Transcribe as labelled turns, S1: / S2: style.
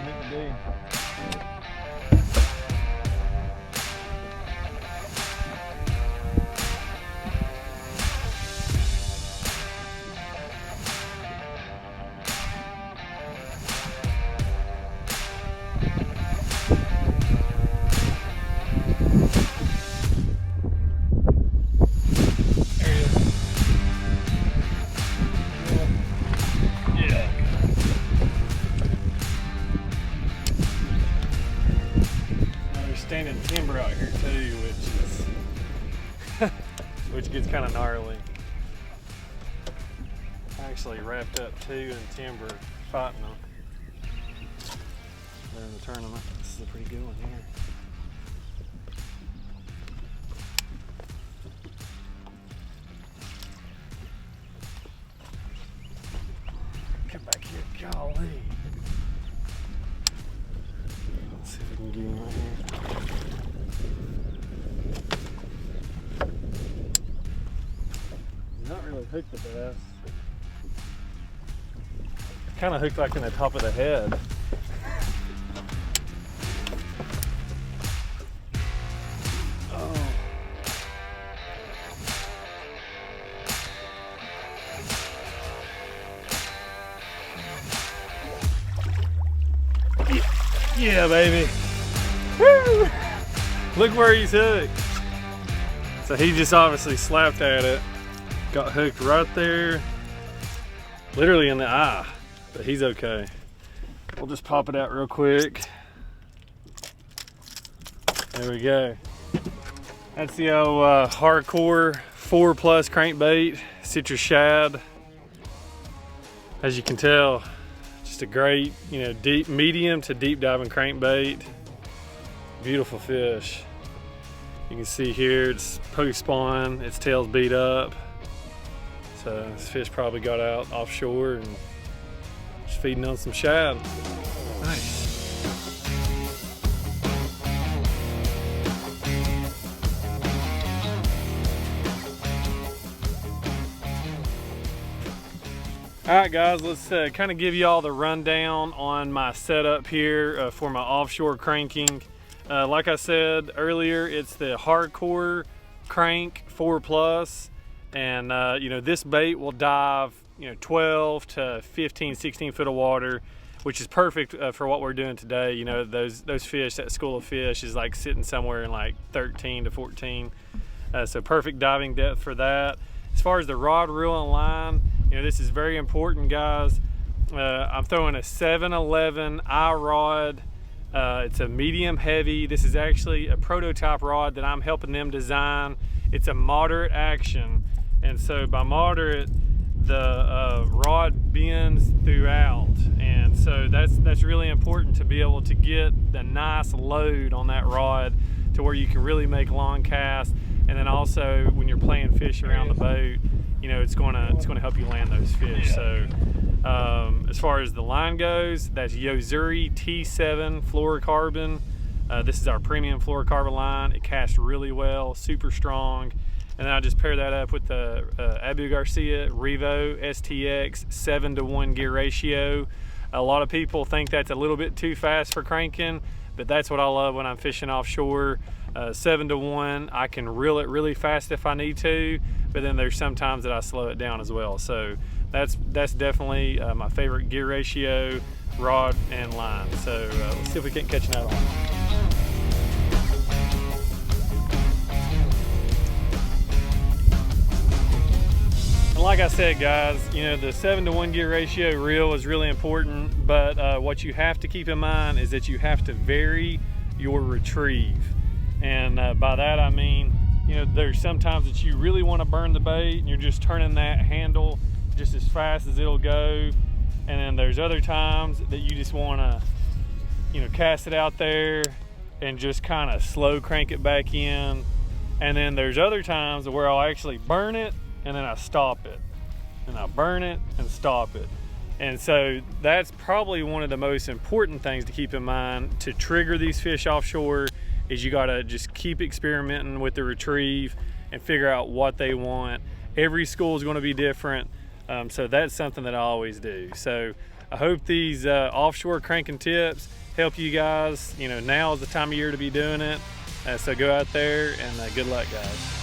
S1: meant to be. Standing timber out here too, which gets kind of gnarly. I actually wrapped up 2 in timber fighting them during the tournament. This is a pretty good one here. Come back here, golly. Let's see if we can get him right here. Not really hooked the best. Kind of hooked like in the top of the head. Oh. Yeah, baby. Woo! Look where he's hooked. So he just obviously slapped at it. Got hooked right there, literally in the eye, but he's okay. We'll just pop it out real quick. There we go. That's the old hardcore 4+ crankbait, citrus shad. As you can tell, just a great, deep, medium to deep diving crankbait. Beautiful fish. You can see here it's post spawn, its tail's beat up. So this fish probably got out offshore and just feeding on some shad. Nice. All right, guys, let's kind of give you all the rundown on my setup here for my offshore cranking. Like I said earlier, it's the hardcore crank 4+. And this bait will dive 12 to 15, 16 foot of water, which is perfect for what we're doing today. Those fish, that school of fish is like sitting somewhere in like 13 to 14. So perfect diving depth for that. As far as the rod, reel, and line, this is very important, guys. I'm throwing a 711 I rod. It's a medium heavy. This is actually a prototype rod that I'm helping them design. It's a moderate action. And so by moderate, the rod bends throughout. And so that's really important to be able to get the nice load on that rod to where you can really make long casts. And then also when you're playing fish around the boat, it's gonna help you land those fish. So as far as the line goes, that's yo-zuri T7 fluorocarbon. This is our premium fluorocarbon line. It casts really well, super strong. And then I just pair that up with the Abu Garcia Revo STX 7-to-1 gear ratio. A lot of people think that's a little bit too fast for cranking, but that's what I love when I'm fishing offshore. 7-to-1, I can reel it really fast if I need to, but then there's some times that I slow it down as well. So that's definitely my favorite gear ratio, rod and line. So let's see if we can catch another one. And like I said, guys, the 7-to-1 gear ratio reel is really important, but what you have to keep in mind is that you have to vary your retrieve. And by that I mean, there's sometimes that you really want to burn the bait and you're just turning that handle just as fast as it'll go. And then there's other times that you just want to, cast it out there and just kind of slow crank it back in. And then there's other times where I'll actually burn it and then I stop it, and I burn it and stop it. And so that's probably one of the most important things to keep in mind to trigger these fish offshore is you gotta just keep experimenting with the retrieve and figure out what they want. Every school is gonna be different. So that's something that I always do. So I hope these offshore cranking tips help you guys. You know, now is the time of year to be doing it. So go out there and good luck, guys.